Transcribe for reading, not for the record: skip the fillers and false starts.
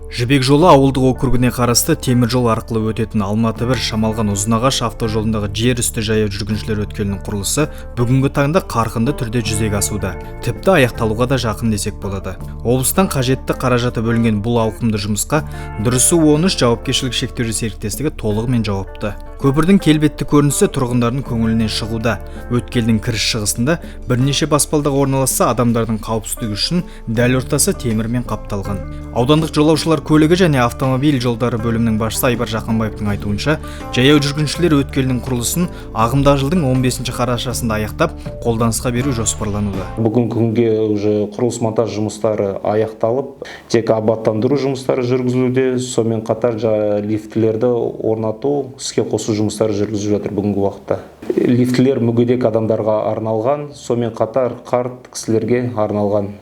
Жібек жолы ауылдық округіне қарасты темір жол арқылы өтетін Алматы-1 Шамалған Ұзынағаш автожолындағы жер үсті жаяу жүргіншілер өткелінің құрылысы бүгінгі таңда қарқынды түрде жүзеге асуда. Тіпті аяқталуға да жақын десек болады. Облыстан қажетті қаражаты бөлінген бұл ауқымды жұмысқа Дұрысы 13 жауапкершілігі шектеулі серіктестігі толығымен жауапты. Көпірдің келбетті көрінісі тұрғындардың көңілінен шығуда. Өткелдің кіріс шығысында бірнеше баспалдақ орналасса, адамдардың қауіпсіздігі үшін дәл ортасы темірмен қапталған. Аудандық жолаушылар көлігі және автомобиль жолдары бөлімінің басшысы Айбар Жақанбаевтың айтуынша, жаяу жүргіншілер өткелінің құрылысын ағымдағы жылдың 15 қарашасында аяқтап, қолданысқа беру жоспарлануда. Бүгінгі күнге уже құрылыс монтаж жұмыстары аяқталып, тек абаттандыру жұмыстары жүргізілуде, сонымен қатар лифтілерді орнату, іске қосу жұмыстары жүргізіліп жатыр бүгінгі уақытта. Лифтілер мүгедек адамдарға арналған, сонымен қатар қарт кісілерге арналған.